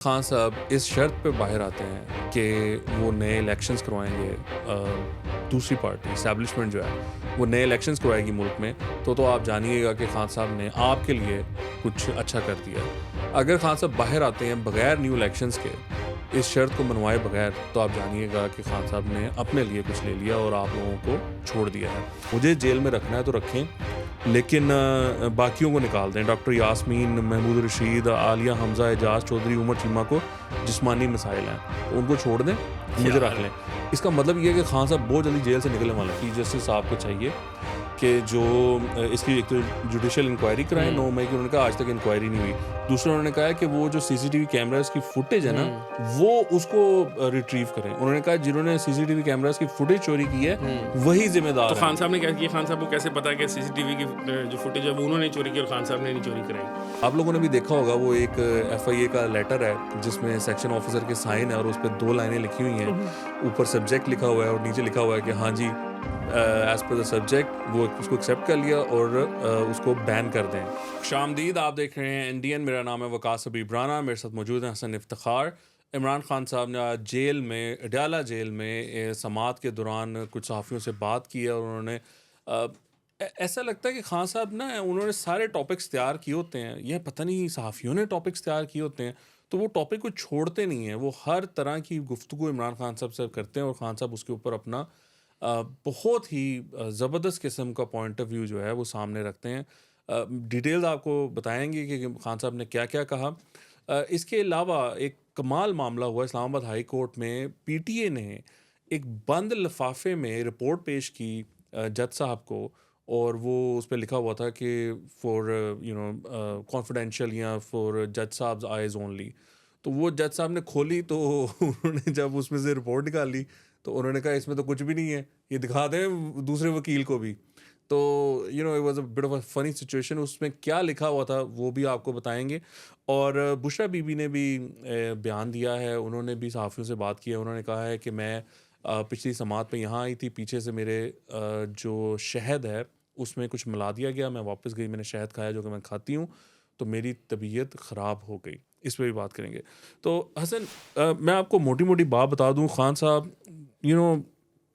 खान साहब इस शर्त पे बाहर आते हैं कि वो नए इलेक्शंस करवाएंगे। दूसरी पार्टी इस्टेब्लिशमेंट जो है वो नए इलेक्शंस करवाएगी मुल्क में, तो आप जानिएगा कि खान साहब ने आपके लिए कुछ अच्छा कर दिया। अगर खान साहब बाहर आते हैं बगैर न्यू इलेक्शंस के, इस शर्त को मनवाए बगैर, तो आप जानिएगा कि खान साहब ने अपने लिए कुछ ले लिया और आप लोगों को छोड़ दिया है। मुझे जेल में रखना है तो रखें, लेकिन बाकियों को निकाल दें। डॉक्टर यास्मीन, महमूद रशीद, आलिया हमज़ा, एजाज चौधरी, उमर चीमा को जिस्मानी मसाइल हैं, तो उनको छोड़ दें, मुझे रख लें। इसका मतलब ये है कि खान साहब बहुत जल्दी जेल से निकलने वाले हैं। चीफ जस्टिस साहब को चाहिए कि जो इसकी एक तो जुडिशियल इंक्वायरी कराएं 9 मई की। उन्होंने कहा आज तक इंक्वायरी नहीं हुई। दूसरा उन्होंने कहा है कि वो जो सीसीटीवी कैमरास की फुटेज है ना, वो उसको रिट्रीव करें। उन्होंने कहा जिन्होंने सीसीटीवी कैमरास की फुटेज चोरी की है वही जिम्मेदार तो है। खान साहब ने क्या किया? खान साहब को कैसे पता है कि सीसीटीवी की जो फुटेज है वो उन्होंने चोरी की और खान साहब ने नहीं चोरी कराई? आप लोगों ने भी देखा होगा वो एक एफआईए का लेटर है जिसमें सेक्शन ऑफिसर के साइन है और उस पर 2 लाइनें लिखी हुई हैं। ऊपर सब्जेक्ट लिखा हुआ है और नीचे लिखा हुआ है कि हाँ जी एज पर द सब्जेक्ट, वो उसको एक्सेप्ट कर लिया और उसको बैन कर दें। खुशामदीद, आप देख रहे हैं इंडियन। मेरा नाम है वकास हबीब राना, मेरे साथ मौजूद है हसन इफ्तिखार। इमरान खान साहब ने आज जेल में, अडयाला जेल में समात के दौरान कुछ सहाफ़ियों से बात की है और उन्होंने ऐसा लगता है कि खान साहब ना, उन्होंने सारे टॉपिक्स तैयार किए होते हैं। यह पता नहीं सहाफ़ियों ने टॉपिक्स तैयार किए होते हैं, तो वो टॉपिक को छोड़ते नहीं हैं। वो हर तरह की गुफ्तगू इमरान खान साहब से करते हैं और खान साहब उसके ऊपर अपना बहुत ही ज़बरदस्त किस्म का पॉइंट ऑफ व्यू जो है वो सामने रखते हैं। डिटेल्स आपको बताएंगे कि खान साहब ने क्या क्या कहा। इसके अलावा एक कमाल मामला हुआ इस्लामाबाद हाई कोर्ट में। पीटीए ने एक बंद लिफाफे में रिपोर्ट पेश की जज साहब को, और वो उस पर लिखा हुआ था कि फॉर कॉन्फिडेंशियल या फॉर जज साहब आइज़ ओनली। तो वो जज साहब ने खोली तो उन्होंने जब उसमें से रिपोर्ट निकाली तो उन्होंने कहा इसमें तो कुछ भी नहीं है, ये दिखा दें दूसरे वकील को भी। तो it was a bit of a funny situation. उसमें क्या लिखा हुआ था वो भी आपको बताएंगे। और बुशरा बीबी ने भी बयान दिया है। उन्होंने भी सहाफ़ियों से बात की है। उन्होंने कहा है कि मैं पिछली समात में यहाँ आई थी, पीछे से मेरे जो शहद है उसमें कुछ मिला दिया गया, मैं वापस गई, मैंने शहद खाया जो कि मैं खाती हूँ, तो मेरी तबीयत ख़राब हो गई। इस पर भी बात करेंगे। तो हसन, मैं आपको मोटी मोटी बात बता दूँ, खान साहब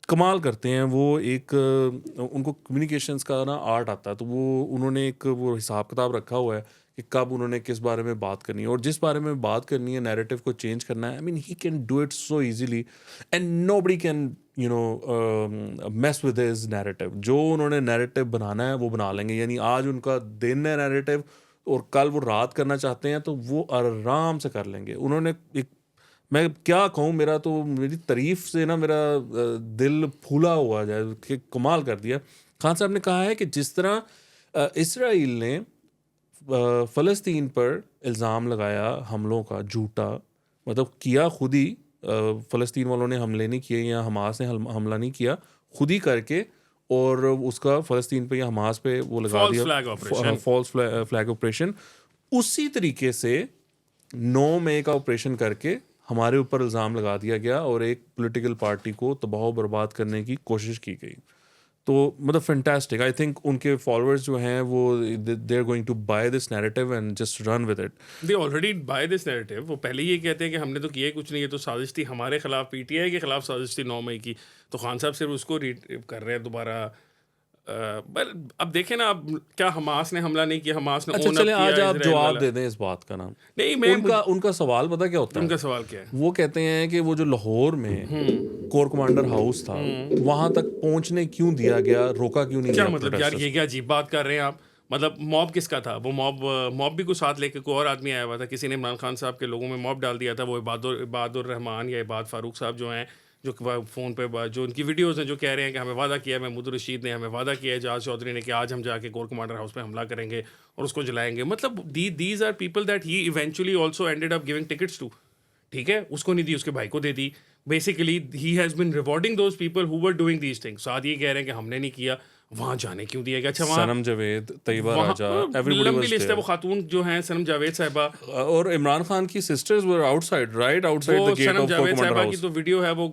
कमाल करते हैं। वो एक उनको कम्युनिकेशंस का ना आर्ट आता है, तो वो उन्होंने एक वो हिसाब किताब रखा हुआ है कि कब उन्होंने किस बारे में बात करनी है और जिस बारे में बात करनी है, नैरेटिव को चेंज करना है। I mean he can do it so easily and nobody can mess with his narrative. जो उन्होंने नैरेटिव बनाना है वो बना लेंगे। यानी आज उनका दिन है नैरेटिव और कल वो रात करना चाहते हैं तो वो आराम से कर लेंगे। उन्होंने एक, मैं क्या कहूँ, मेरा तो मेरी तारीफ से ना मेरा दिल फूला हुआ जाए कि कमाल कर दिया। खान साहब ने कहा है कि जिस तरह इसराइल ने फ़लस्तीन पर इल्ज़ाम लगाया हमलों का झूठा, मतलब किया खुद ही, फ़लस्तीन वालों ने हमले नहीं किए या हमास ने हमला नहीं किया, खुद ही करके, और उसका फ़लस्तीन पे या हमास पे वो लगा फॉल्स दिया flag operation. False flag operation. उसी तरीके से 9 मई का ऑपरेशन करके हमारे ऊपर इल्ज़ाम लगा दिया गया और एक पॉलिटिकल पार्टी को तबाह बर्बाद करने की कोशिश की गई। तो मतलब फैंटास्टिक। आई थिंक उनके फॉलोअर्स जो हैं वो they are going to buy this narrative and just run with it. They already buy this narrative. वो पहले ही ये कहते हैं कि हमने तो किया ही कुछ नहीं, ये तो साजिश थी हमारे खिलाफ, पीटीआई के खिलाफ साजिश थी 9 मई की। तो खान साहब सिर्फ उसको रीट कर रहे हैं दोबारा। पर अब देखें ना, अब क्या हमास ने हमला नहीं किया? हमास ने अच्छा ओन अप चलें, किया आज आप इजराइल जवाब वाला। दे दें इस बात का ना। नहीं, मैं उनका सवाल पता क्या होता उनका है? सवाल क्या है? वो कहते हैं कि वो जो लाहौर में कोर कमांडर हाउस था, वहां तक पहुंचने क्यों दिया गया, रोका क्यों नहीं क्या गया मतलब यार, प्रोटेस्टर्स ये को? क्या अजीब बात कर रहे हैं आप? मतलब मॉब किसका था? वो मॉब भी कुछ साथ लेके कोई और आदमी आया हुआ था। किसी ने इमरान खान साहब के लोगों में मॉब डाल दिया था। वो इबादुर रहमान या इबाद फारूक साहब जो हैं, जो फ़ोन पे जो उनकी वीडियोज़ हैं, जो कह रहे हैं कि हमें वादा किया, महमूद रशीद ने हमें वादा किया है, एजाज चौधरी ने, कि आज हम जाके कोर कमांडर हाउस पे हमला करेंगे और उसको जलाएंगे। मतलब these are people that he eventually also ended up giving tickets to. ठीक है, उसको नहीं दी, उसके भाई को दे दी। Basically he has been rewarding those people who were doing these things. साथ ये कह रहे हैं कि हमने नहीं किया, वहाँ जाने क्यों दिया गया? अच्छा, वहाँ सनम जावेद, तैयबा वहाँ राजा, एवरीबॉडी लंबी वाज लिस्ट है। देयर। वो खातून जो हैं सनम जावेद साहिबा, और इमरान खान की sisters were outside, right outside the वो gate Sanam of corps Javed commander साहिबा की हाउस। तो वीडियो है, वो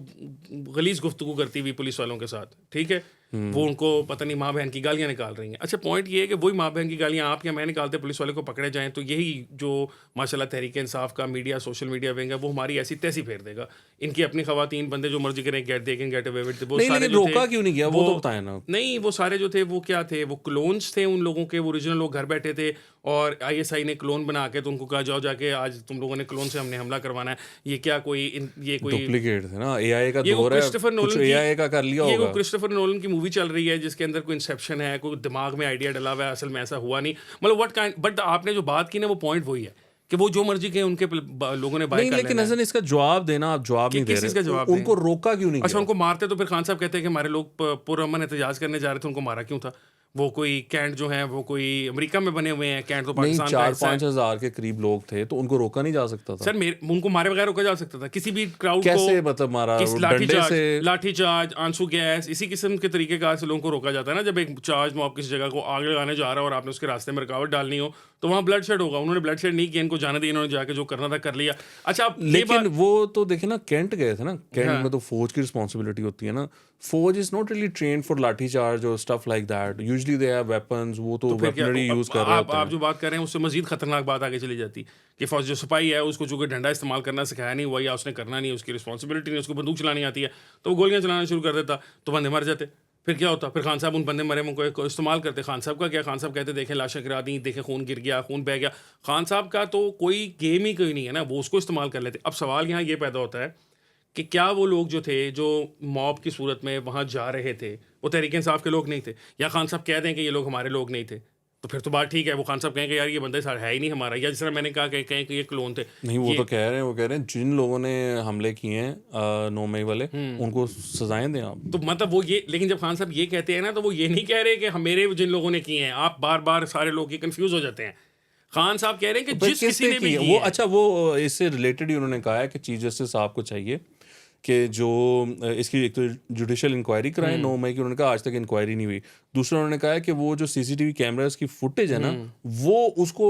गलीज गुफ्तगू करती हुई पुलिस वालों के साथ। ठीक है, वो उनको पता नहीं माँ बहन की गालियाँ निकाल रही हैं। अच्छा, पॉइंट ये है कि वही माँ बहन की गालियाँ आप या मैं निकालते पुलिस वाले को पकड़े जाएँ, तो यही जो माशाल्लाह तहरीक इंसाफ का मीडिया, सोशल मीडिया विंग है, वो हमारी ऐसी तैसी फेर देगा। इनकी अपनी खवातीन बंदे जो मर्जी करें, get they can get away with, वो नहीं, सारे लेकिन जो थे रोका क्यों नहीं गया वो तो बताएं ना। नहीं, वो सारे जो थे वो क्या थे, वो क्लोन्स थे उन लोगों के, वो ओरिजिनल लोग घर बैठे थे और आईएसआई ने क्लोन बना के तो उनको कहा जाओ जाके आज तुम लोगों ने क्लोन से हमने हमला करवाना है। ये क्या कोई ये कोई डुप्लीकेट थे ना, एआई का ये वो दौर है, क्रिस्टोफर कुछ नोलन की एआई का कर लिया ये वो होगा। क्रिस्टोफर नोलन की मूवी चल रही है जिसके अंदर कोई इंसेप्शन है, कोई दिमाग में आइडिया डला हुआ है, असल में ऐसा हुआ नहीं। मतलब व्हाट काइंड, बट आपने जो बात की ना वो पॉइंट वही है कि वो जो मर्जी के उनके लोगों ने बाय नहीं, कर लेकिन लेना है। हसन इसका जवाब देना, आप जवाब नहीं दे किस चीज़ का रहे। जवाब दें? उनको रोका क्यों नहीं अच्छा, गया? उनको मारते तो फिर खान साहब कहते हैं कि हमारे लोग पुरअमन एहतजाज करने जा रहे थे, उनको मारा क्यों था? वो कोई कैंट जो है वो कोई अमेरिका में बने हुए हैं, कैंट तो नहीं, पाकिस्तान का हिस्सा है। 4-5 हज़ार के करीब लोग थे, तो उनको रोका नहीं जा सकता था? सर उनको मारे बगैर रोका जा सकता था किसी भी क्राउड को। कैसे, मतलब मारा? किस डंडे से? लाठीचार्ज, आंसू गैस, इसी किस्म के तरीकेकार से लोगों को रोका जाता है ना। जब एक चार्ज मॉब किसी जगह को आग लगाने जा रहा है और आपने उसके रास्ते में रुकावट डालनी हो तो वहाँ ब्लड शेड होगा। उन्होंने ब्लड शेड नहीं किया, इनको जाने दिया, इन्होंने जाके जो करना था कर लिया। अच्छा, अब ये लेकिन बात वो तो देखे ना, कैंट गए थे ना, कैंट हाँ। में तो फौज की रिस्पॉन्सिबिलिटी होती है ना। फौज is not really trained for lathi charge और stuff like that. Usually they have weapons, वो तो फिर क्या वेपनरी यूज कर रहे होते आप हैं। जो बात कर रहे हैं उससे मजीद खतरनाक बात आगे चली जाती कि फौज जो सिपाही है उसको चूंकि डंडा इस्तेमाल करना सिखाया नहीं हुआ या उसने करना नहीं, उसकी रिस्पॉन्सिबिलिटी नहीं, उसको बंदूक चलानी आती है, तो वो गोलियां चलाना शुरू कर देता तो बंदे मर जाते। फिर क्या होता? फिर खान साहब उन बंदे मरे मुझे को इस्तेमाल करते। खान साहब का क्या? खान साहब कहते देखें लाशें गिरा दी, देखें खून गिर गया, खून बह गया। खान साहब का तो कोई गेम ही कोई नहीं है ना, वो उसको इस्तेमाल कर लेते। अब सवाल यहाँ ये पैदा होता है कि क्या वो लोग जो थे जो मॉब की सूरत में वहाँ जा रहे थे वो तहरीक इंसाफ के लोग नहीं थे? या खान साहब कह दें कि ये लोग हमारे लोग नहीं थे तो फिर तो बात ठीक है। वो खान साहब कहें कि यार ये बंदा है ही नहीं हमारा, या जिस तरह मैंने कहा कहें कि ये क्लोन थे। नहीं, वो ये तो कह रहे हैं, वो कह रहे हैं जिन लोगों ने हमले किए हैं 9 मई वाले, उनको सजाएं दें आप। तो मतलब वो ये, लेकिन जब खान साहब ये कहते हैं ना तो वो ये नहीं कह रहे कि हम मेरे जिन लोगों ने किए हैं। आप बार बार सारे लोग ये कंफ्यूज हो जाते हैं। खान साहब कह रहे हैं कि पर जिस किसी ने भी किए किए वो, हैं। अच्छा वो इससे रिलेटेड ही उन्होंने कहा है कि चीफ जस्टिस साहब को चाहिए कि जो इसकी एक तो जुडिशियल इंक्वायरी कराएं 9 मई की। उन्होंने कहा आज तक इंक्वायरी नहीं हुई। दूसरा उन्होंने कहा है कि वो जो सीसीटीवी कैमरास की फुटेज है ना, वो उसको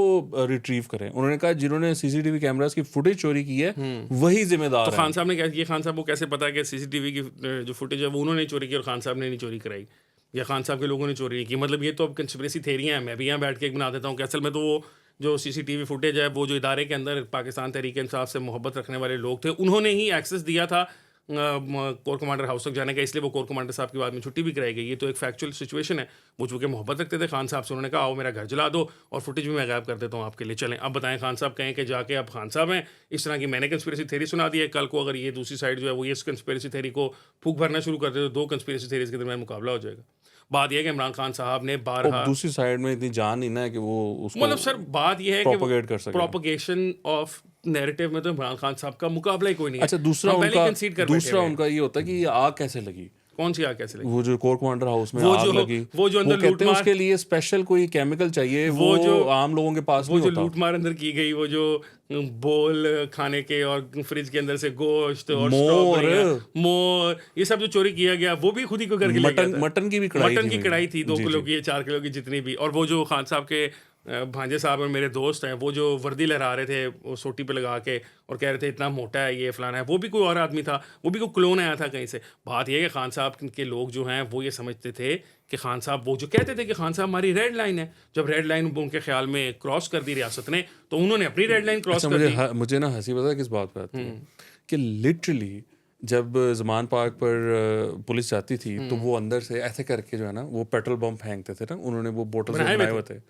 रिट्रीव करें। उन्होंने कहा जिन्होंने सीसीटीवी कैमरास की फुटेज चोरी की है वही जिम्मेदार तो है। खान साहब ने क्या ये खान साहब को कैसे पता है कि सीसीटीवी की जो फुटेज है वो उन्होंने चोरी की और खान साहब ने नहीं चोरी कराई, या खान साहब के लोगों ने चोरी नहीं की? मतलब ये तो अब कंस्पिरेसी थेरियां हैं। मैं भी यहाँ बैठ के एक बना देता हूँ कि असल में तो वो जो सीसीटीवी फुटेज है वो जो इदारे के अंदर पाकिस्तान तहरीक इंसाफ से मोहब्बत रखने वाले लोग थे उन्होंने ही एक्सेस दिया था कोर कमांडर हाउस तक जाने का, इसलिए वो कोर कमांडर साहब की बाद में छुट्टी भी कराई गई। ये तो एक फैक्चुअल सिचुएशन है। वो चूंकि मोहब्बत रखते थे खान साहब से, उन्होंने कहा आओ मेरा घर जला दो और फुटेज भी मैं गायब कर देता हूँ आपके लिए, चलें। अब बताएं, खान साहब कहें कि जाके अब खान साहब हैं, इस तरह की मैंने कंस्पिरेसी थेरी सुना दी है, कल को अगर ये दूसरी साइड जो है वो इस कंस्पिरेसी थेरी को फूक भरना शुरू कर दे तो दो कंस्पिरेसी थेरीज के दरमियान मुकाबला हो जाएगा। बात यह है कि इमरान खान साहब ने बारहा, दूसरी साइड में इतनी जान नहीं ना है कि वो उसको मतलब सर बात यह है कि propagate कर सकें। प्रोपगेशन ऑफ नैरेटिव में तो इमरान खान साहब का मुकाबला ही कोई नहीं है। अच्छा, दूसरा हम पहले उनका concede कर बैठे दूसरा हुए हैं। उनका ये होता है कि ये आग कैसे लगी। कौन सी आग कैसे लगी? वो जो कोर कमांडर हाउस में वो आग जो- लगी, वो जो अंदर कहते हैं लूटमार- उसके लिए स्पेशल कोई केमिकल चाहिए, वो वो जो- आम लोगों के पास वो नहीं जो होता। लूटमार अंदर की गई, वो जो बोल खाने के और फ्रिज के अंदर से गोश्त और मोर। स्ट्रॉबेरियां, मोर, ये सब जो चोरी किया गया वो भी खुद ही को करके ले गया था। मटन की भी कढ़ाई मटन थी की कढ़ाई थी 2 जी, किलो जी। की, 4 किलो की, जितनी भी। और वो जो खान साहब के भांजे साहब और मेरे दोस्त हैं, वो जो वर्दी लहरा रहे थे वो सोटी पे लगा के और कह रहे थे इतना मोटा है ये फलाना है, वो भी कोई और आदमी था, वो भी कोई क्लोन आया था कहीं से। बात यह है कि खान साहब के लोग जो हैं वो ये समझते थे कि खान साहब, वो जो कहते थे कि खान साहब हमारी रेड लाइन है, जब रेड लाइन उनके ख्याल में क्रॉस कर दी रियासत ने तो उन्होंने अपनी रेड लाइन क्रॉस अच्छा, कर दी। मुझे ना हंसी पता है किस बात पे आती है कि लिटरली जब ज़मान पार्क पर पुलिस जाती थी तो वो अंदर से ऐसे करके जो है ना वो पेट्रोल बम फेंकते थे ना, उन्होंने वो बोतल से बनाए हुए थे,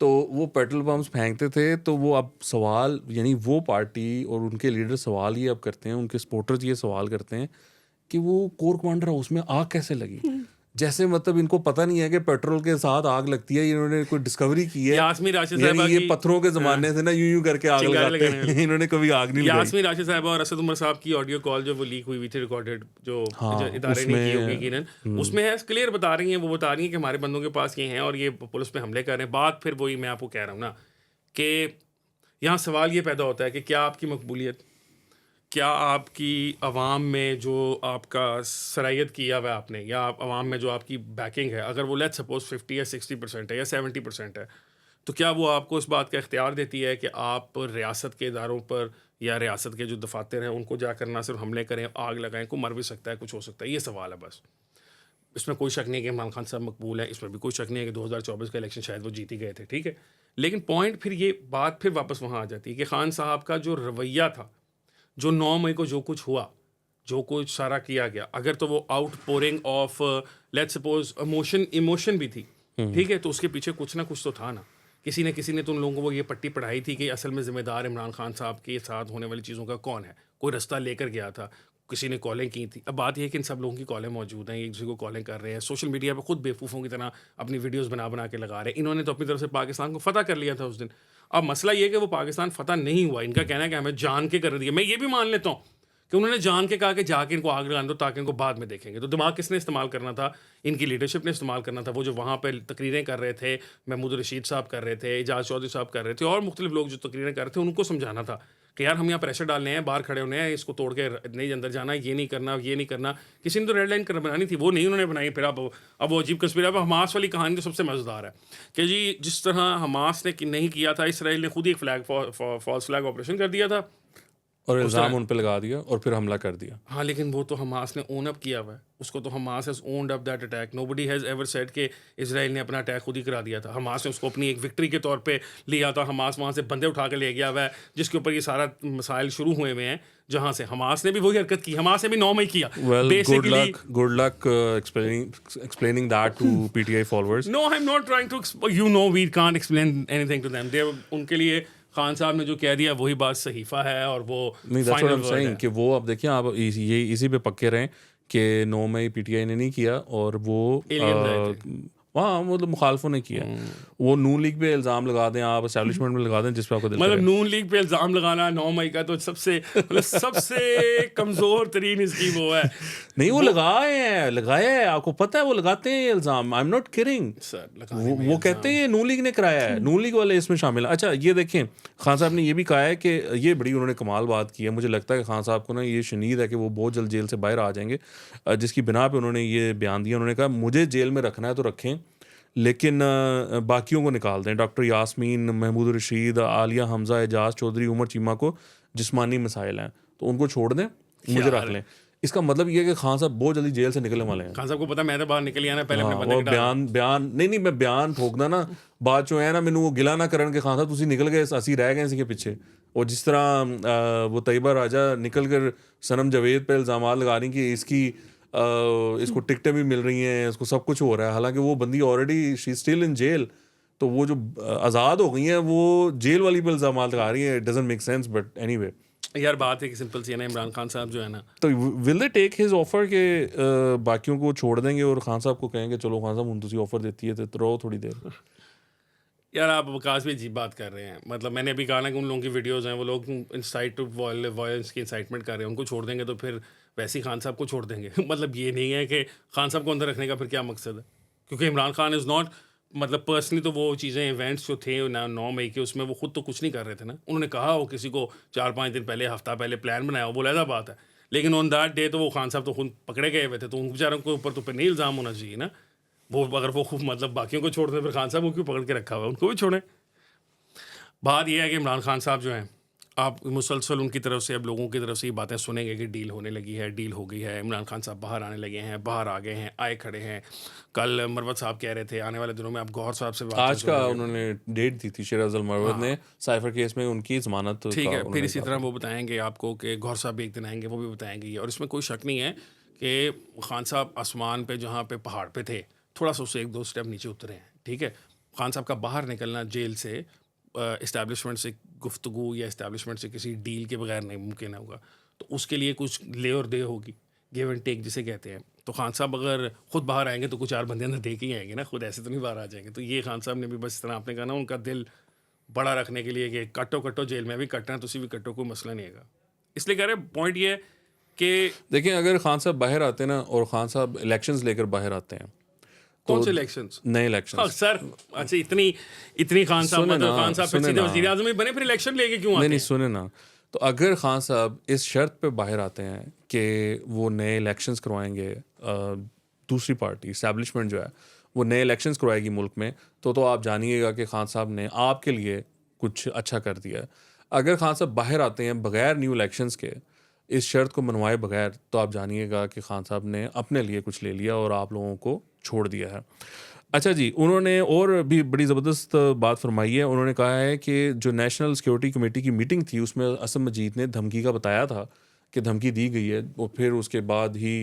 तो वो पेट्रोल बम्स फेंकते थे। तो वो अब सवाल, यानी वो पार्टी और उनके लीडर सवाल ये अब करते हैं, उनके सपोर्टर्स ये सवाल करते हैं कि वो कोर कमांडर हाउस में आग कैसे लगी। जैसे मतलब इनको पता नहीं है कि पेट्रोल के साथ आग लगती है, इन्होंने कोई डिस्कवरी की है। यास्मीन राशिद यानी साहबा ये की- पत्थरों के ज़माने से ना यूं करके आग चिंगारी लगाते लगाने हैं, इन्होंने कभी आग नहीं लगाई। यास्मीन राशिद साहबा और असद उमर साहब की ऑडियो कॉल जो वो लीक हुई थी, रिकॉर्डेड, जो इदारे ने की होगी यकीनन, उसमें है क्लियर बता रही हैं, वो बता रही हैं कि हमारे बंदों के पास ये हैं और ये पुलिस पे हमले कर रहे हैं। बात फिर वही मैं आपको कह रहा हूँ ना कि यहाँ सवाल ये पैदा होता है कि क्या आपकी मकबूलियत, क्या आपकी आवाम में जो आपका सरायत किया हुआ है आपने, या आवाम में जो आपकी बैकिंग है, अगर वो लेट्स सपोज 50 या 60% है या 70% है, तो क्या वो आपको इस बात का इख्तियार देती है कि आप रियासत के इदारों पर या रियासत के जो दफातर हैं उनको जाकर ना सिर्फ हमले करें, आग लगाएं, को मर भी सकता है, कुछ हो सकता है। ये सवाल है बस। इसमें कोई शक नहीं है कि इमरान खान साहब मकबूल है, इसमें भी कोई शक नहीं है कि 2024 का इलेक्शन शायद वो जीत ही गए थे, ठीक है। लेकिन पॉइंट फिर ये बात फिर वापस वहाँ आ जाती है कि खान साहब का जो रवैया था, जो 9 मई को जो कुछ हुआ, जो कुछ सारा किया गया, अगर तो वो out pouring of let's suppose emotion भी थी, ठीक है, तो उसके पीछे कुछ ना कुछ तो था ना। किसी ने तो उन लोगों को वो ये पट्टी पढ़ाई थी कि असल में ज़िम्मेदार इमरान खान साहब के साथ होने वाली चीज़ों का कौन है। कोई रास्ता लेकर गया था, किसी ने कॉलें की थी। अब बात यह है कि इन सब लोगों की कॉलें मौजूद हैं, एक दूसरे को कॉलें कर रहे हैं, सोशल मीडिया पे खुद बेवकूफ़ों की तरह अपनी वीडियोस बना बना के लगा रहे हैं। इन्होंने तो अपनी तरफ से पाकिस्तान को फ़तह कर लिया था उस दिन। अब मसला ये है कि वो पाकिस्तान फ़तह नहीं हुआ, इनका कहना है कि हमें जान के कर दिया। मैं ये भी मान लेता हूँ कि उन्होंने जान के कहा कि जाके इनको आग लगाने दो ताकि इनको बाद में देखेंगे। तो दिमाग किसने इस्तेमाल करना था? इनकी लीडरशिप ने इस्तेमाल करना था। वो जो वहाँ पे तकरीरें कर रहे थे, महमूद रशीद साहब कर रहे थे, एजाज चौधरी साहब कर रहे थे और मुख्तलिफ लोग जो तकरीरें कर रहे थे, उनको समझाना था कि यार हम यहाँ प्रेशर डालने हैं, बाहर खड़े होने हैं, इसको तोड़ के नहीं अंदर जाना, ये नहीं करना, ये नहीं करना। किसी ने तो रेड लाइन बनानी थी, वो नहीं उन्होंने बनाई। फिर अब वो अजीब कंस्पिरेसी। अब हमास वाली कहानी तो सबसे मज़ेदार है कि जी जिस तरह हमास ने नहीं किया था, इसराइल ने खुद ही एक फॉल्स फ्लैग ऑपरेशन कर दिया था और इल्ज़ाम उन पे लगा दिया और फिर हमला कर दिया। हाँ, लेकिन वो तो हमास ने ओन अप किया हुआ है, उसको तो Hamas has owned up that attack. Nobody has ever said कि इजराइल ने अपना अटैक खुद ही करा दिया था। हमास ने उसको अपनी एक विक्ट्री के तौर पे लिया था। हमास वहाँ से बंदे उठा के ले गया हुआ है, जिसके ऊपर ये सारा मसाइल शुरू हुए हुए हैं, जहाँ से हमास ने भी वही हरकत की। हमास ने भी 9 मई किया। Well, Basically, good luck explaining that to PTI followers. no, I'm not trying to we can't explain anything to them. उनके लिए खान साहब ने जो कह दिया वही बात सहीफा है और वो नहीं, that's what final I'm word saying है। कि वो अब देखिए आप ये इसी पे पक्के रहें कि 9 मई PTI ने नहीं किया और वो Aliens आए वहाँ मतलब मुखालफों ने किया। वो नून लीग पे इल्ज़ाम लगा दें, आप एस्टैब्लिशमेंट में लगा दें जिस पे आपको दिल मतलब करे। नून लीग पे इल्ज़ाम लगाना 9 मई का तो सबसे कमज़ोर तरीन इसकी वो है। नहीं, वो लगाया है, आपको पता है वो लगाते हैं ये इल्ज़ाम। I am not kidding. Sir वो कहते हैं नून लीग ने कराया है, नून लीग वाले इसमें शामिल है। अच्छा ये देखें, खान साहब ने ये भी कहा है कि ये बड़ी उन्होंने कमाल बात की है। मुझे लगता है कि खान साहब को ना ये शनीद है कि वो बहुत जल्द जेल से बाहर आ जाएंगे, जिसकी बिना पे उन्होंने ये बयान दिया। उन्होंने कहा मुझे जेल में रखना है तो रखें, लेकिन बाकियों को निकाल दें। डॉक्टर यास्मीन, महमूद रशीद, आलिया हमजा, एजाज चौधरी, उमर चीमा को जिस्मानी मसाइल हैं तो उनको छोड़ दें, मुझे रख लें। इसका मतलब ये है कि खान साहब बहुत जल्दी जेल से निकलने वाले हैं। खान साहब को पता मैं तो बाहर निकल आना पहले अपने बंदे और बयान नहीं मैं बयान ठोकदा ना बात चो है ना, मैनू वो गिला ना करन के खान साहब तुसी निकल गए, असी रह गए इसी के पीछे। और जिस तरह वो तैयबा राजा निकल कर सनम जावेद पे इल्ज़ाम लगा रही कि इसको टिकटें भी मिल रही हैं, इसको सब कुछ हो रहा है, हालांकि वो बंदी already she still in jail. तो वो जो आज़ाद हो गई हैं वो जेल वाली पे इल्ज़ाम लगा रही हैं। It doesn't make sense, but anyway यार बात है कि सिंपल सी है ना, इमरान खान साहब जो है ना, तो will they take his offer के बाकियों को छोड़ देंगे और खान साहब को कहेंगे चलो खान साहब तुसी ऑफर देती है तो रहो थोड़ी देर। यार आप वकास भी अजीब बात कर रहे हैं। मतलब मैंने अभी कहा ना कि उन लोगों की वीडियोज़ हैं, वो लोग इंसाइट टू वायलेंस की इंसाइटमेंट कर रहे हैं, उनको छोड़ देंगे तो फिर वैसे ही खान साहब को छोड़ देंगे। मतलब ये नहीं है कि खान साहब को अंदर रखने का फिर क्या मकसद है, क्योंकि इमरान खान इज़ नॉट मतलब पर्सनली तो वो चीज़ें इवेंट्स जो थे 9 मई के उसमें वो खुद तो कुछ नहीं कर रहे थे ना। उन्होंने कहा हो किसी को 4-5 दिन पहले, हफ्ता पहले प्लान बनाया हो, वो अलग बात है। लेकिन ऑन दैट डे तो वो खान साहब तो खुद पकड़े गए हुए थे, तो उन बेचारों के ऊपर तो फिर नहीं इल्ज़ाम होना चाहिए ना। वो अगर वो खूब मतलब बाकियों को छोड़ दें फिर खान साहब को क्यों पकड़ के रखा हुआ है, उनको भी छोड़ें। बात यह है कि इमरान खान साहब जो हैं, आप मुसलसल उनकी तरफ से अब लोगों की तरफ से ये बातें सुनेंगे कि डील होने लगी है, डील हो गई है, इमरान खान साहब बाहर आने लगे हैं, बाहर आ गए हैं, आए खड़े हैं। कल मरवत साहब कह रहे थे आने वाले दिनों में आप गौहर साहब से आज का उन्होंने डेट दी थी, शेर अफजल मरवत ने साइफर केस में उनकी जमानत। ठीक है, फिर इसी तरह वो बताएंगे आपको कि गौहर साहब भी एक दिन आएंगे, वो भी बताएंगे। और इसमें कोई शक नहीं है कि खान साहब आसमान पे जहाँ पे पहाड़ पे थे, थोड़ा सा उससे 1-2 स्टेप नीचे उतरे हैं। ठीक है, खान साहब का बाहर निकलना जेल से इस्टेब्लिशमेंट से गुफ्तगू या इस्टेब्लिशमेंट से किसी डील के बगैर नहीं मुमकिन होगा। तो उसके लिए कुछ ले और दे होगी, गिव एंड टेक जिसे कहते हैं। तो खान साहब अगर खुद बाहर आएंगे तो कुछ 4 बंदे अंदर दे के ही आएंगे ना, खुद ऐसे तो नहीं बाहर आ जाएंगे। तो ये खान साहब ने भी बस इस तरह आपने कहा ना, उनका दिल बड़ा रखने के लिए कि कट्टो जेल में भी कटना, तुसी भी कट्टो, कोई मसला नहीं है। इसलिए कह रहे पॉइंट ये है कि देखिए अगर खान साहब बाहर आते हैं ना और खान साहब इलेक्शंस लेकर बाहर आते हैं, कौन से इलेक्शंस? नए इलेक्शन सर अच्छा इतनी खान साहब मतलब खान साहब फिर सीधे वज़ीर आज़म ही बने, फिर इलेक्शन लेके क्यों आते हैं? नहीं सुने ना, तो अगर खान साहब इस शर्त पे बाहर आते हैं कि वो नए इलेक्शंस करवाएंगे, दूसरी पार्टी इस्टेब्लिशमेंट जो है वो नए इलेक्शंस करवाएगी मुल्क में, तो आप जानिएगा कि खान साहब ने आपके लिए कुछ अच्छा कर दिया है। अगर खान साहब बाहर आते हैं बगैर न्यू इलेक्शंस के, इस शर्त को मनवाए बगैर तो आप जानिएगा कि खान साहब ने अपने लिए कुछ ले लिया और आप लोगों को छोड़ दिया है। अच्छा जी, उन्होंने और भी बड़ी ज़बरदस्त बात फरमाई है। उन्होंने कहा है कि जो नेशनल सिक्योरिटी कमेटी की मीटिंग थी उसमें असम मजीद ने धमकी का बताया था कि धमकी दी गई है, और फिर उसके बाद ही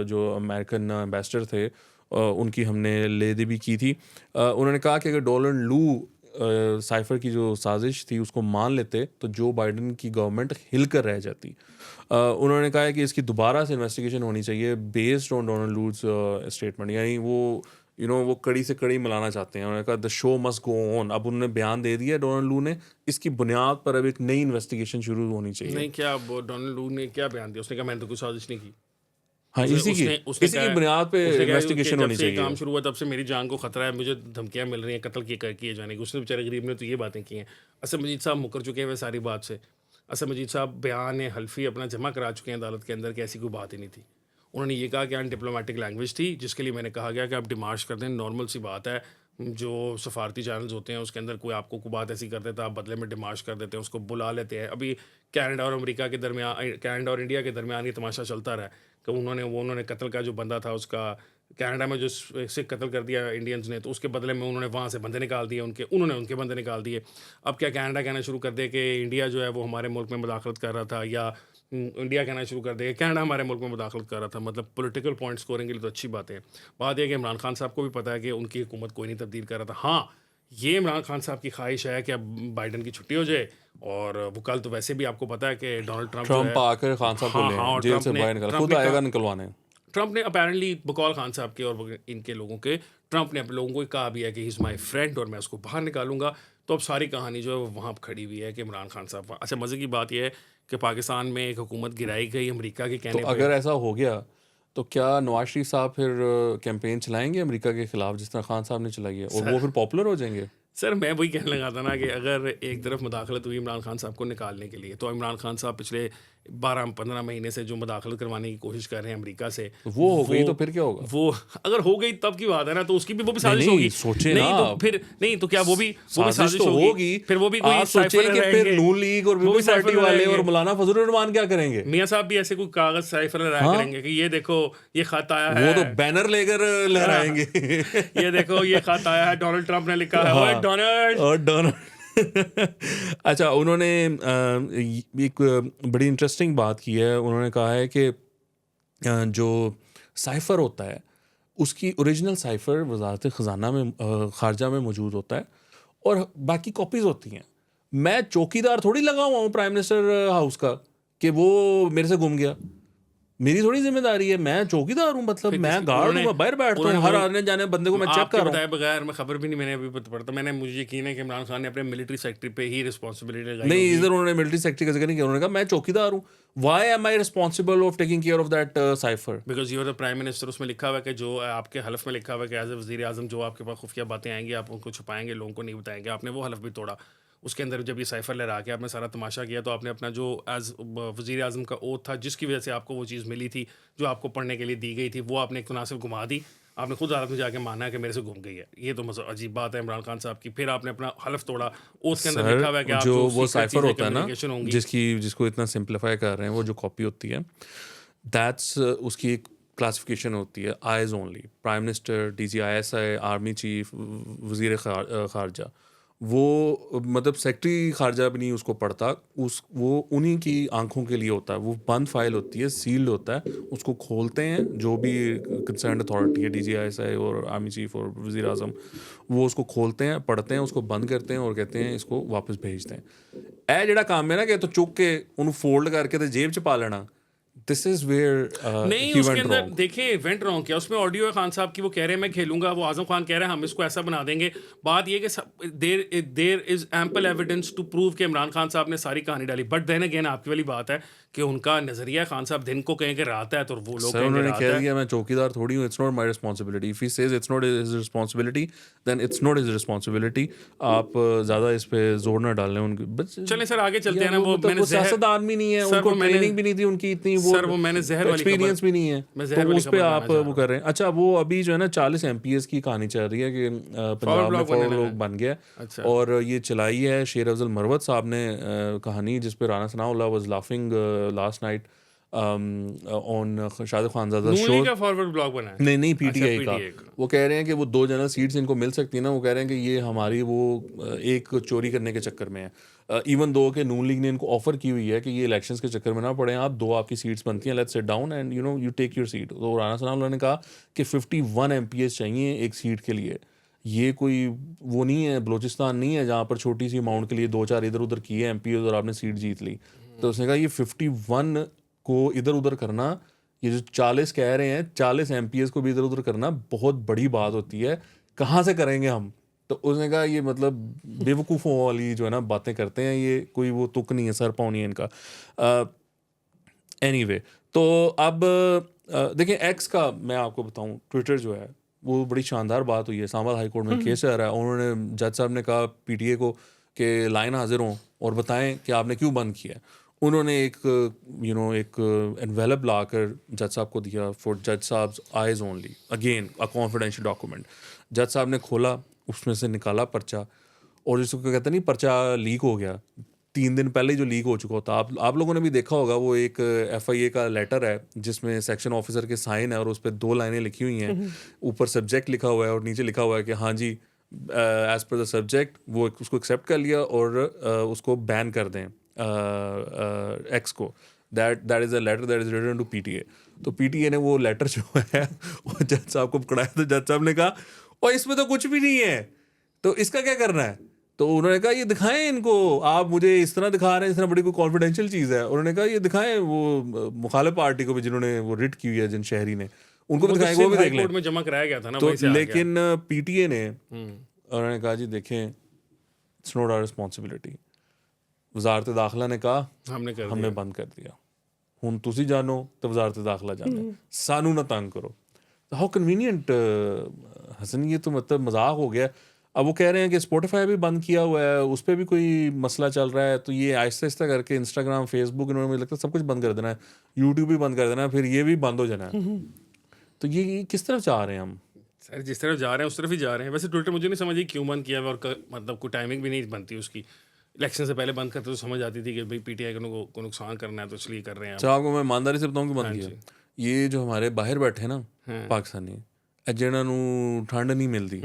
जो अमेरिकन एम्बेसडर थे उनकी हमने लेदे भी की थी। उन्होंने कहा कि अगर डोनाल्ड लू साइफर की जो साजिश थी उसको मान लेते तो जो बाइडन की गवर्नमेंट हिलकर रह जाती। उन्होंने कहा है कि इसकी दोबारा से इन्वेस्टिगेशन होनी चाहिए based on Donald loose statement, यानी वो वो कड़ी से कड़ी मिलाना चाहते हैं। उन्होंने कहा the show must go on. अब उन्होंने बयान दे दिया डोनाल्ड लू ने, इसकी बुनियाद पर अब एक नई इन्वेस्टिगेशन शुरू होनी चाहिए। नहीं, क्या वो डोनाल्ड लू ने क्या बयान दिया? उसने कहा मैंने तो कोई साजिश नहीं की। हाँ, इसी की बुनियाद पे इन्वेस्टिगेशन होनी चाहिए। काम शुरू हुआ तब से मेरी जान को खतरा है, मुझे धमकियां मिल रही हैं कत्ल किए जाने की। उसने बेचारे गरीब ने तो ये बातें की हैं। असद मजीद साहब मुकर चुके हैं वह सारी बात से। असद मजीद साहब बयान हल्फी अपना जमा करा चुके हैं अदालत के अंदर कि ऐसी कोई बात ही नहीं थी। उन्होंने ये कहा कि अनडिप्लोमेटिक लैंग्वेज थी, जिसके लिए मैंने कहा गया कि आप डिमार्श कर दें, नॉर्मल सी बात है। जो सफारती चैनल्स होते हैं उसके अंदर कोई आपको कोई बात ऐसी कर देता है, आप बदले में डिमार्श कर देते हैं, उसको बुला लेते हैं। अभी कनाडा और अमेरिका के दरमियान, कनाडा और इंडिया के दरमियान ये तमाशा चलता रहा है कि उन्होंने कत्ल का जो बंदा था उसका कनाडा में जो से कत्ल कर दिया इंडियंस ने, तो उसके बदले में उन्होंने वहाँ से बंदे निकाल दिए, उन्होंने उनके बंदे निकाल दिए। अब क्या कनाडा कहना शुरू कर दे कि इंडिया जो है वो हमारे मुल्क में मुदाखलत कर रहा था, या इंडिया कहना शुरू कर दे कनाडा हमारे मुल्क में मुदाखलत कर रहा था। मतलब पॉलिटिकल पॉइंट स्कोरिंग के लिए तो अच्छी बात है। बात यह कि इमरान खान साहब को भी पता है कि उनकी हुकूमत कोई नहीं तब्दील कर रहा था। हाँ, ये इमरान खान साहब की ख्वाहिश है कि अब बाइडन की छुट्टी हो जाए, और वो कल तो वैसे भी आपको पता है कि डोनाल्ड ट्रंप आकर खान साहब को ले जेल से बाहर निकाला, खुद आएगा निकलवाने। ट्रंप ने अपेरेंटली बकौल खान साहब के और इनके लोगों के, ट्रंप ने अपने लोगों को कहा भी है कि ही इज़ माई फ्रेंड और मैं उसको बाहर निकालूंगा। तो अब सारी कहानी जो है वो वहाँ पर खड़ी हुई है कि इमरान खान साहब। अच्छा, मज़े की बात यह है कि पाकिस्तान में एक हुकूमत गिराई गई अमेरिका के कहने पर। अगर ऐसा हो गया तो क्या नवाज शरीफ साहब फिर कैंपेन चलाएंगे अमेरिका के खिलाफ जिस तरह खान साहब ने चलाई है, और वो फिर पॉपुलर हो जाएंगे? सर, मैं वही कहने लगा था ना कि अगर एक तरफ मुदाखलत हुई इमरान खान साहब को निकालने के लिए, तो इमरान खान साहब पिछले 12-15 महीने से जो मुदाखलत करवाने की कोशिश कर रहे हैं अमेरिका से, वो हो गई तो फिर क्या होगा? वो अगर हो गई तब की बात है ना, तो उसकी भी वो भी साजिश होगी। सोचे नहीं ना, तो फिर नहीं तो क्या वो भी साजिश होगी। फिर वो भी कोई सोचे कि फिर नून लीग और पीपल्स पार्टी वाले और मौलाना फजलुर रहमान क्या करेंगे? मियां साहब भी ऐसे कोई कागज साइफर लहराया करेंगे कि ये देखो ये खत आया है। वो तो बैनर लेकर लहराएंगे। ये देखो ये खत आया है, डोनाल्ड ट्रंप ने लिखा है। ओए डोनाल्ड। अच्छा, उन्होंने एक बड़ी इंटरेस्टिंग बात की है। उन्होंने कहा है कि जो साइफ़र होता है उसकी ओरिजिनल साइफ़र वजारत ख़जाना में ख़ारजा में मौजूद होता है, और बाकी कॉपीज़ होती हैं। मैं चौकीदार थोड़ी लगा हुआ हूँ प्राइम मिनिस्टर हाउस का कि वो मेरे से गुम गया। मेरी थोड़ी जिम्मेदारी है, मैं चौकीदार हूँ, मतलब मैं गार्ड हूँ, बाहर बैठता हूँ, हर आने जाने बंदे को मैं चेक कर रहा हूँ। बगैर मैं खबर भी नहीं, मैंने अभी पढ़ता, मैंने मुझे यकीन है कि इमरान खान ने अपने मिलिट्री सेक्रेटरी पे ही रिस्पांसिबिलिटी लगाई। नहीं, इधर उन्होंने मिलिट्री सेक्रेटरी का जिक्र नहीं किया। उन्होंने कहा मैं चौकीदार हूँ। Why am I responsible of taking care of that cipher? Because you are the prime minister. उसमें लिखा हुआ है कि जो आपके हलफ में लिखा हुआ है कि एज ए वज़ीर आज़म जो आपके पास खुफिया बातें आएंगी आप उनको छुपाएंगे, लोगों को नहीं बताएंगे। आपने वो हलफ भी तोड़ा। उसके अंदर जब ये साइफर लहरा के आपने सारा तमाशा किया, तो आपने अपना जो एज वज़ीर आज़म का ओथ था, जिसकी वजह से आपको वो चीज़ मिली थी जो आपको पढ़ने के लिए दी गई थी, वो आपने एक मुनासिब घुमा दी। आपने खुद अदालत में जाके माना है कि मेरे से घूम गई है। ये तो मतलब अजीब बात है इमरान खान साहब की। फिर आपने अपना हलफ तोड़ा, ओथ के अंदर लिखा हुआ है कि आप जो वो साइफर होता है ना, जिसको इतना सिंप्लीफाई कर रहे हैं, वो जो कॉपी होती है, दैट्स उसकी एक क्लासिफिकेशन होती है eyes only. Prime minister, DGISI, army chief, वज़ीर ख़ारजा, वो मतलब सेक्रेटरी खारजा भी नहीं उसको पढ़ता। वो उन्हीं की आंखों के लिए होता है। वो बंद फाइल होती है, सील्ड होता है, उसको खोलते हैं जो भी कंसर्न अथॉरिटी है, DGISI और आर्मी चीफ और वज़ीर आज़म, वो उसको खोलते हैं, पढ़ते हैं, उसको बंद करते हैं और कहते हैं इसको वापस भेज दें। ए जेड़ा काम है ना कि तो चुक के उन्हें फोल्ड करके तो जेब च पा लेना, दिस इज वेयर नहीं, उसके अंदर देखिए वेंट रॉन्ग किया। उसमें ऑडियो है खान साहब की, वो कह रहे हैं मैं खेलूंगा, वो आजम खान कह रहे हैं हम इसको ऐसा बना देंगे। बात ये कि there is ample evidence to prove कि इमरान खान साहब ने सारी कहानी डाली। बट देन अगेन आपकी वाली बात है कि उनका नजरिया खान साहब दिन को कहें कि रात है, तो वो लोग उन्होंने कह दिया मैं चौकीदार थोड़ी हूँ, it's not my responsibility. If he says it's not his responsibility then it's not his responsibility. आप ज़्यादा इस पे जोर ना डालें उनके। चलें सर आगे चलते हैं ना। वो मैंने सियासत आदमी नहीं है, उनको ट्रेनिंग भी नहीं थी उनकी इतनी, वो मैंने जहर एक्सपीरियंस भी नहीं है, तो उस पे आप वो कर रहे हैं। अच्छा, वो अभी जो है ना 40 MPs की कहानी चल रही है कि पंजाब में फॉर लोग बन गया। अच्छा। और ये चलाई है शेर अफजल मरवत साहब ने कहानी, जिस पे Rana Sanaullah was laughing last night on Shahid Khanzada noon show. League का फॉरवर्ड ब्लॉक बना है। नहीं अच्छा, पीटीआई का। पीटीआई का। वो कह रहे हैं कि वो 2 जनरल सीट्स इनको मिल सकती है ना, वो कह रहे हैं कि ये हमारी वो एक चोरी करने के चक्कर में है। इवन दो कि नून लीग ने इनको ऑफर की हुई है कि ये इलेक्शंस के चक्कर में ना पड़े, आप 2 आपकी सीट्स बनती हैं, let's sit down and you take your seat. तो राना सनाउल्लाह ने कहा कि 51 एमपीएस चाहिए एक सीट के लिए। ये कोई वो नहीं है, बलूचिस्तान नहीं है जहाँ पर छोटी सी अमाउंट के लिए 2-4 इधर उधर किए एमपीएस और आपने सीट जीत ली। तो उसने कहा ये 51 को इधर उधर करना, ये जो 40 कह रहे हैं, 40 एमपीएस को भी इधर उधर करना बहुत बड़ी बात होती है, कहाँ से करेंगे हम। तो उसने कहा ये मतलब बेवकूफ़ों वाली जो है ना बातें करते हैं, ये कोई वो तुक नहीं है, सर पाँव नहीं है इनका। एनीवे तो अब देखिए एक्स का मैं आपको बताऊं, ट्विटर जो है वो बड़ी शानदार बात हुई है। इस्लामाबाद हाई कोर्ट में केस चल रहा है, उन्होंने जज साहब ने कहा पीटीए को कि लाइन हाजिर हों और बताएं कि आपने क्यों बंद किया है। उन्होंने एक एनवेलप ला कर जज साहब को दिया फॉर जज साहब eyes only, again a confidential document. जज साहब ने खोला, उसमें से निकाला पर्चा, और जिसको कहते नहीं पर्चा लीक हो गया 3 दिन पहले ही जो लीक हो चुका होता। आप लोगों ने भी देखा होगा, वो एक एफआईए का लेटर है जिसमें सेक्शन ऑफिसर के साइन है और उस पर 2 लाइनें लिखी हुई हैं। ऊपर सब्जेक्ट लिखा हुआ है और नीचे लिखा हुआ है कि हाँ जी एज पर द सब्जेक्ट, वो उसको एक्सेप्ट कर लिया और उसको बैन कर दें एक्स को। That is a letter that is written to PTA. तो पीटीए ने वो लेटर जो है वो जज साहब को पकड़ाया, तो जज साहब ने कहा और इसमें तो कुछ भी नहीं है, तो इसका क्या करना है। तो उन्होंने कहा ये दिखाएं इनको, आप मुझे इस तरह दिखा रहे हैं, इस तरह बड़ी कोई कॉन्फिडेंशियल चीज़ है। उन्होंने कहा ये दिखाएं वो मुखालिफ पार्टी को भी जिन्होंने वो रिट की हुई है, जिन शहरी ने, उनको भी दिखाएं, वो भी देख लें। कोर्ट में जमा कराया गया था ना, तो वहीं से आ गया। लेकिन पीटीए ने उन्होंने कहा जी देखें इट्स नॉट आवर रिस्पॉन्सिबिलिटी। वजारत दाखिला ने कहा हमने बंद कर दिया, हुण तुसी जानो तो वजारत दाखिला जाने, सानू ना तंग करो। हाउ कन्वीनियंट हसन, ये तो मतलब मजाक हो गया। अब वो कह रहे हैं कि स्पॉटिफाई भी बंद किया हुआ है, उस पर भी कोई मसला चल रहा है। तो ये आहिस्ता आहिस्ता करके इंस्टाग्राम, फेसबुक, इन्होंने मुझे लगता है सब कुछ बंद कर देना है, यूट्यूब भी बंद कर देना है, फिर ये भी बंद हो जाना है। तो ये किस तरफ जा रहे हैं हम? सर जिस तरफ जा रहे हैं उस तरफ ही जा रहे हैं। वैसे ट्विटर मुझे नहीं समझ आई क्यों बंद किया हुआ, और मतलब कोई टाइमिंग भी नहीं बनती उसकी। इलेक्शन से पहले बंद करते तो समझ आती थी कि भाई पीटीआई को नुकसान करना है तो इसलिए कर रहे हैं। अच्छा आपको मैं ईमानदारी से बताऊँ कि बंद किया, ये जो हमारे बाहर बैठे ना पाकिस्तानी, जिन्हां नूं ठंड नहीं मिलती,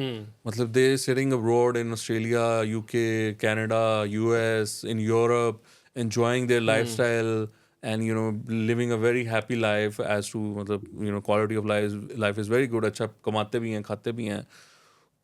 मतलब they sitting abroad in Australia, UK, Canada, US, in Europe, enjoying their lifestyle and living a very happy life as to मतलब quality of life is very good, अच्छा कमाते भी हैं, खाते भी हैं।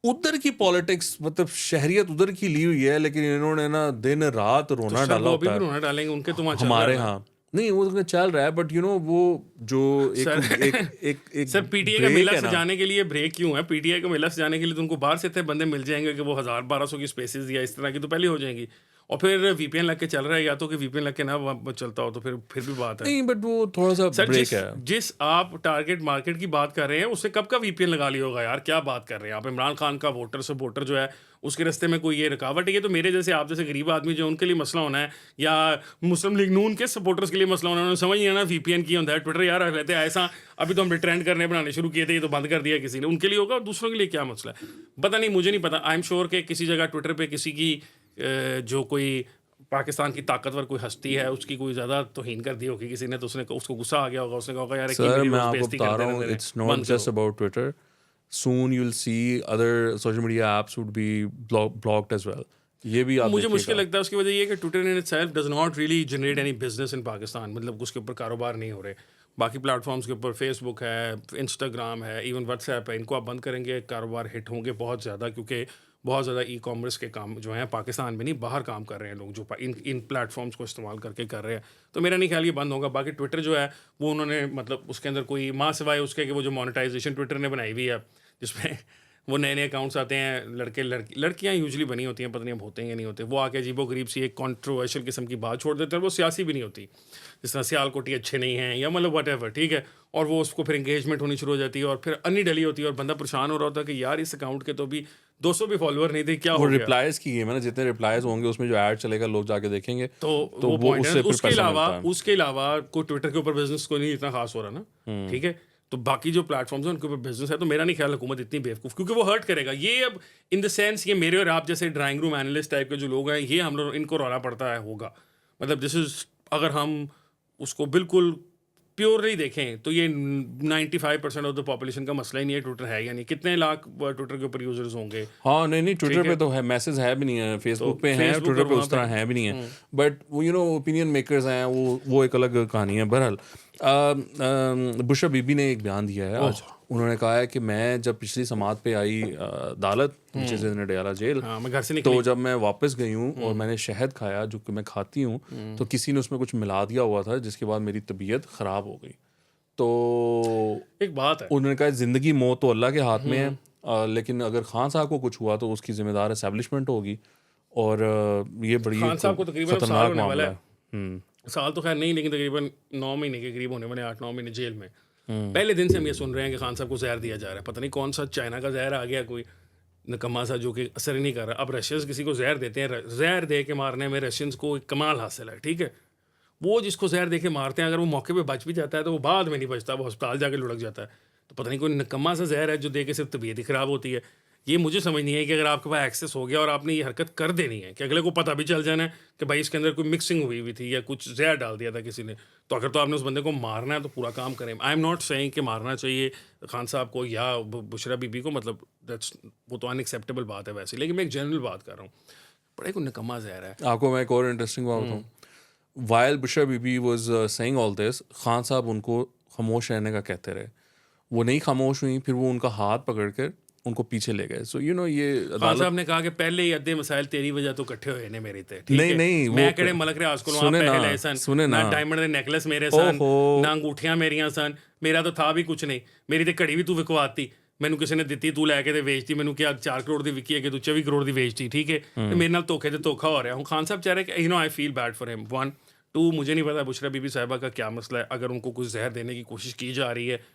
उधर की पॉलिटिक्स मतलब शहरियत उधर की ली हुई है, लेकिन इन्होंने ना दिन रात रोना डाला होता है। रोना डालेंगे उनके, तुम हमारे यहाँ नहीं वो चल रहा है, बट वो जो एक सर पीटीआई का मेला सजाने के लिए ब्रेक क्यों है? पीटीआई का मेला सजाने के लिए तो उनको बाहर से इतने बंदे मिल जाएंगे कि वो 1000-1200 की स्पेसेस या इस तरह की तो पहले हो जाएंगी। और फिर वीपीएन लग के चल रहा है, या तो कि वीपीएन लग के ना चलता हो तो फिर भी बात है। नहीं बट वो थोड़ा सा सर ब्रेक है। जिस आप टारगेट मार्केट की बात कर रहे हैं उससे कब का वीपीएन लगा लिया होगा यार, क्या बात कर रहे हैं आप? इमरान खान का वोटर सपोर्टर जो है उसके रास्ते में कोई ये रुकावट है? ये तो मेरे जैसे आप जैसे गरीब आदमी जो उनके लिए मसला होना है, या मुस्लिम लीग नून के सपोर्टर्स के लिए मसला होना है। उन्होंने समझ नहीं आना वीपीएन की होता है। ट्विटर यार रख लेते हैं ऐसा, अभी तो हम ट्रेंड करने बनाने शुरू किए थे, ये तो बंद कर दिया किसी ने, उनके लिए होगा। और दूसरों के लिए क्या मसला है पता नहीं, मुझे नहीं पता। आई एम श्योर कि किसी जगह ट्विटर पर किसी की जो कोई पाकिस्तान की ताकतवर कोई हस्ती है उसकी कोई ज़्यादा तौहीन कर दी होगी किसी ने, तो उसको गुस्सा आ गया होगा, उसने कहा यार सर मैं आपको बता रहा हूँ it's not just about Twitter, soon you'll see other social media apps would be blocked as well. ये भी आप मुझे मुश्किल लगता है। उसकी वजह ये है कि Twitter in itself does not really generate any business in Pakistan, मतलब उसके ऊपर कारोबार नहीं हो रहे। बाकी प्लेटफॉर्म्स के ऊपर फेसबुक है, इंस्टाग्राम है, इवन व्हाट्सएप है, इनको आप बंद करेंगे कारोबार हिट होंगे बहुत ज़्यादा, क्योंकि बहुत ज़्यादा ई कॉमर्स के काम जो हैं पाकिस्तान में नहीं बाहर काम कर रहे हैं लोग जो इन प्लेटफॉर्म्स को इस्तेमाल करके कर रहे हैं। तो मेरा नहीं ख्याल ये बंद होगा। बाकी ट्विटर जो है वो उन्होंने मतलब उसके अंदर कोई माँ सिवाय उसके कि वो जो मोनेटाइजेशन ट्विटर ने बनाई हुई है जिसमें वो नए नए अकाउंट्स आते हैं, लड़कियां यूजुअली बनी होती हैं, पता नहीं अब होते हैं या नहीं होते, वो आके अजीबो गरीब सी एक कॉन्ट्रोवर्शियल किस्म की बात छोड़ देते हैं। वो सियासी भी नहीं होती, जिस तरह सियालकोटी अच्छे नहीं हैं या मतलब वट ठीक है, और वो उसको फिर इंगेजमेंट होनी शुरू हो जाती है और फिर अन्नी डली होती है और बंदा परेशान हो रहा होता है कि यार इस अकाउंट के तो भी 200 भी फॉलोअर नहीं थे, क्या हो गया? रिप्लाईज की है मैंने, जितने रिप्लाईज होंगे उसमें जो ऐड चलेगा लोग जाके देखेंगे, तो वो पॉइंट है। उसके अलावा कोई ट्विटर के ऊपर बिजनेस कोई नहीं इतना खास हो रहा ना, ठीक है। तो बाकी जो प्लेटफॉर्म्स हैं उनके ऊपर बिजनेस है, तो मेरा नहीं ख्याल हुकूमत इतनी बेवकूफ़, क्योंकि वो हर्ट करेगा ये। अब इन द सेंस ये मेरे और आप जैसे ड्राइंग रूम एनालिस्ट टाइप के जो लोग हैं, ये हम लोग इनको रोना पड़ता है होगा। मतलब दिस इज, अगर हम उसको बिल्कुल प्योरली देखें तो ये 95% ऑफ द पॉपुलेशन का मसला ही नहीं है ट्विटर है या नहीं, कितने लाख ट्विटर के ऊपर यूजर्स होंगे। हाँ नहीं ट्विटर पे तो है, मैसेज है भी नहीं है, फेसबुक पे है, Facebook ट्विटर और पे वहाँ उस तरह है भी नहीं है, बट वो ओपिनियन मेकर्स हैं, वो एक अलग कहानी है। बहरहाल बुशरा बीबी ने एक बयान दिया है आज। उन्होंने कहा है कि मैं जब पिछली समात पे आई अदालत नडियाला जेल, मैं घर से तो जब मैं वापस गई हूँ और मैंने शहद खाया जो कि मैं खाती हूँ, तो किसी ने उसमें कुछ मिला दिया हुआ था जिसके बाद मेरी तबीयत ख़राब हो गई। तो एक बात है, उन्होंने कहा ज़िंदगी मौत तो अल्लाह के हाथ में है, लेकिन अगर खान साहब को कुछ हुआ तो उसकी जिम्मेदार एस्टेब्लिशमेंट होगी, और ये बड़ी खान साहब को तकरीबन साल खतरनाक होने वाला मामला है। है। साल तो खैर नहीं, लेकिन तकरीबन 9 महीने के करीब होने वाले, 8-9 महीने जेल में। पहले दिन से हम ये सुन रहे हैं कि खान साहब को जहर दिया जा रहा है, पता नहीं कौन सा चाइना का जहर आ गया, कोई नकम्मा सा जो कि असर ही नहीं कर रहा। अब रशियंस किसी को जहर देते हैं, जहर दे के मारने में रशियंस को एक कमाल हासिल है, ठीक है। वो जिसको जहर दे के मारते हैं, अगर वो मौके पे बच भी जाता है तो वो बाद में नहीं बचता, वो अस्पताल जाके लुढ़क जाता है। तो पता नहीं कोई नकम्मा सा जहर है जो दे के सिर्फ तबीयत ही ख़राब होती है। ये मुझे समझ नहीं है कि अगर आपके पास एक्सेस हो गया और आपने ये हरकत कर देनी है कि अगले को पता भी चल जाना है कि भाई इसके अंदर कोई मिक्सिंग हुई हुई थी या कुछ जहर डाल दिया था किसी ने, तो अगर तो आपने उस बंदे को मारना है तो पूरा काम करें। आई एम नॉट सेइंग कि मारना चाहिए खान साहब को या बुशरा बीबी को, मतलब दैट्स वो तो अनएक्सेप्टेबल बात है वैसे, लेकिन मैं एक जनरल बात कर रहा हूँ, बड़ा कोई निकम्मा जहर है। आपको मैं एक और इंटरेस्टिंग बात बताऊँ, while Bushra Bibi was saying all this, Khan sahab उनको खामोश रहने का कहते रहे, वो नहीं खामोश हुई, फिर वो उनका हाथ पकड़ कर उनको पीछे ले गए। सो ये खान साहब ने कहा कि पहले ही अद्धे मसाइल तेरी वजह तो इकट्ठे हुए ने मेरे ते, नहीं मैं किहड़े मलक रियाज कोलों सुने ना, पैसे सन, सुने ना, डायमंड दे नेकलेस मेरे सन, ना अंगूठियां मेरियां सन, मेरा तो था भी कुछ नहीं, मेरी ते घड़ी भी तू विकवाती, मैनू किसी ने दित्ती, तू लैके ते बेचती, मैनू क्या 4 करोड़ की विकी है कि तू 24 करोड़ की बेचती, ठीक है। तो मेरे नाल धोखे ते धोखा हो रहा हूँ। खान साहब चाह रहे कि I feel bad for him, 1 2 मुझे नहीं पता बुशरा बीबी साहिबा का क्या मसला है, अगर उनको कुछ जहर देने की कोशिश की जा रही है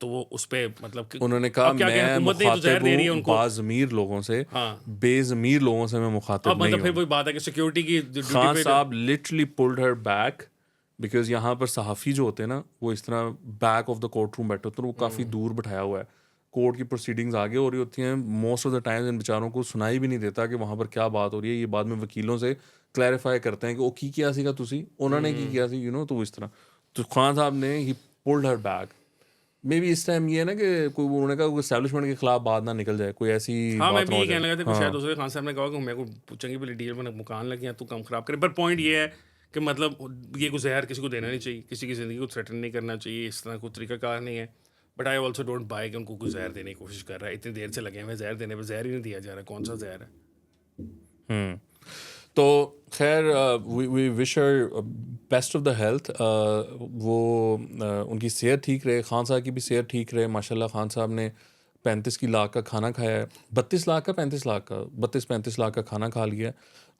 तो वो उस पे मतलब उन्होंने कहा मैं मुखातिब हूं बाज़मीर लोगों से, बेज़मीर लोगों से मैं मुखातिब नहीं हूं। मतलब फिर वही बात है कि सिक्योरिटी की खान साहब literally pulled her back, because यहाँ पर सहाफ़ी जो होते हैं ना, वो इस तरह back of the court room बैठे होते हैं, वो काफ़ी दूर बैठाया हुआ है, कोर्ट की प्रोसीडिंग्स आगे हो रही होती हैं, मोस्ट ऑफ द टाइम्स इन बेचारों को सुनाई भी नहीं देता कि वहाँ पर क्या बात हो रही है। ये बाद में वकीलों से क्लैरिफाई करते हैं कि वो की किया सीगा तुसी, उन्होंने की किया सी, तो इस तरह। तो खान साहब ने ही pulled her back. May be इस टाइम ये है ना कि कोई उन्होंने कहा कोई एस्टैब्लिशमेंट के खिलाफ बात ना निकल जाए, कोई ऐसी हाँ बात मैं भी ना हो कहने जाए। लगा था कि शायद दूसरे खान साहब ने कहा कि मेरे को पूछेंगे पहले डील में मुकान लगे तो कम खराब करे, पर पॉइंट ये है कि मतलब ये कोई जहर किसी को देना नहीं चाहिए, किसी की ज़िंदगी को थ्रेटन नहीं करना चाहिए, इस तरह कोई तरीकाकार नहीं है। But I also don't buy कि उनको कोई जहर देने की कोशिश कर रहा है, इतनी देर से लगे हुए जहर देने पर, जहर ही नहीं दिया जा रहा, कौन सा जहर है। तो खैर we wish her best of the health, वो उनकी सेहत ठीक रहे, खान साहब की भी सेहत ठीक रहे। माशाल्लाह खान साहब ने 35 लाख का खाना खाया है, 32 लाख का 35 लाख का 32-35 लाख का खाना खा लिया।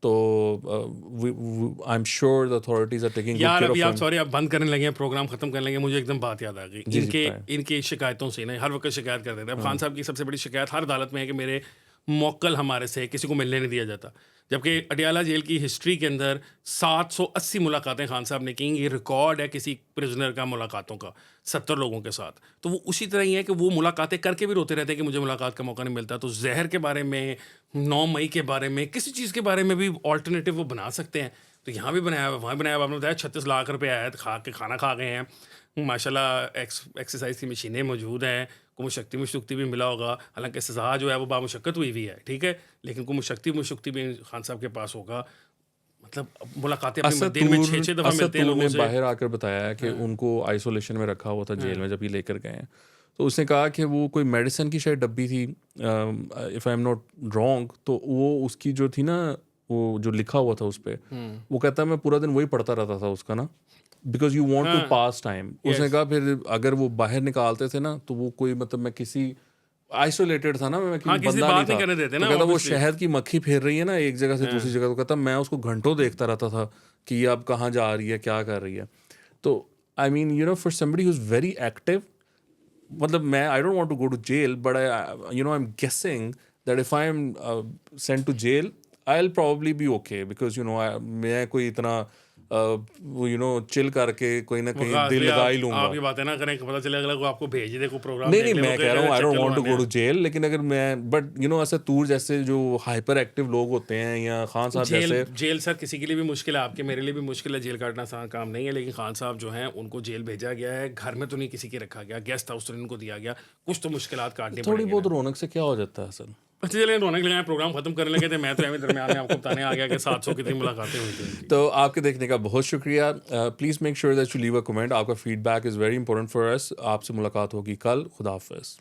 तो I am sure the authorities are taking यार अभी आप सॉरी आप बंद करने लगे हैं, प्रोग्राम खत्म करने लगे, मुझे एकदम बात याद आ गई इनकी शिकायतों से ना, हर वक्त शिकायत करते थे। अब खान साहब की सबसे बड़ी शिकायत हर अदालत में है कि मेरे मौक्कल हमारे से किसी को मिलने नहीं दिया जाता, जबकि अडियाला जेल की हिस्ट्री के अंदर 780 मुलाकातें खान साहब ने की। ये रिकॉर्ड है किसी प्रिजनर का मुलाकातों का 70 लोगों के साथ। तो वो उसी तरह ही है कि वो मुलाकातें करके भी रोते रहते हैं कि मुझे मुलाकात का मौका नहीं मिलता। तो जहर के बारे में, 9 मई के बारे में, किसी चीज़ के बारे में भी ऑल्टरनेटिव वो बना सकते हैं। तो यहाँ भी बनाया हुआ, वहाँ बनाया हुआ। आपने बताया 36 लाख रुपये आया खाना खा गए हैं, माशाल्लाह एक्सरसाइज की मशीनें मौजूद हैं, को मुशक्ति मुशक्ति भी मिला होगा, हालांकि सज़ा जो है वो बामुशक्कत हुई है, ठीक है, लेकिन को मुशक्ति भी खान साहब के पास होगा। मतलब मुलाकातें अपने दिन में 6-6 दफ़ा मिलते हैं लोगों से। बाहर आकर बताया कि उनको आइसोलेशन में रखा हुआ था जेल में जब ये लेकर गए हैं, तो उसने कहा कि वो कोई मेडिसिन की शायद डब्बी थी, if I am not wrong, तो वो उसकी जो थी ना, वो जो लिखा हुआ था उस पर, वो कहता है मैं पूरा दिन वही पढ़ता रहता था उसका ना, because you want to pass time. उसने कहा फिर अगर वो बाहर निकालते थे ना, तो वो कोई मतलब मैं किसी आइसोलेटेड था ना, मैं किसी बंदा नहीं था, तो कहता वो शहद की मक्खी फेर रही है ना एक जगह से दूसरी जगह, तो कहता मैं उसको घंटों देखता रहता था कि ये अब कहाँ जा रही है, क्या कर रही है। तो I mean for somebody who is very active, मतलब मैं I don't want to go to jail, but I am guessing that if I am sent to jail I will probably be okay, because मैं कोई इतना वो chill करके कोई ना वो कहीं खास दिल भी लगा ही आप लूंगा। ये बातें ना करें कि पता चले अगला को आपको भेज दे कोई प्रोग्राम नहीं देख नहीं ले, वो मैं कह कहेगा रहा हूँ आई डोंट चक्कर वांट टू लगाने गो हैं। टू जेल, लेकिन अगर मैं बट असतूर जैसे जो हाइपर एक्टिव लोग होते हैं या खान साहब जेल जैसे, जेल सर किसी के लिए भी मुश्किल है, आपके मेरे लिए भी मुश्किल है, जेल काटना आसान काम नहीं है, लेकिन खान साहब जो हैं उनको जेल भेजा गया है, घर में तो नहीं किसी के रखा गया, गेस्ट हाउस तो नहीं उनको दिया गया, कुछ तो मुश्किलात काटनी थोड़ी पड़ेंगी बहुत ना। रौनक से क्या हो जाता है असल। अच्छा चलिए रौनक लगाए, प्रोग्राम खत्म करने लगे थे, मैं तो एवं दरमियान में आपको बताने आ गया कि 700 कितनी मुलाकातें हुई थी उनकी। तो आपके देखने का बहुत शुक्रिया। Please make sure that you leave a comment. आपका feedback is very important for us. आपसे मुलाकात होगी कल। खुदा हाफिज़।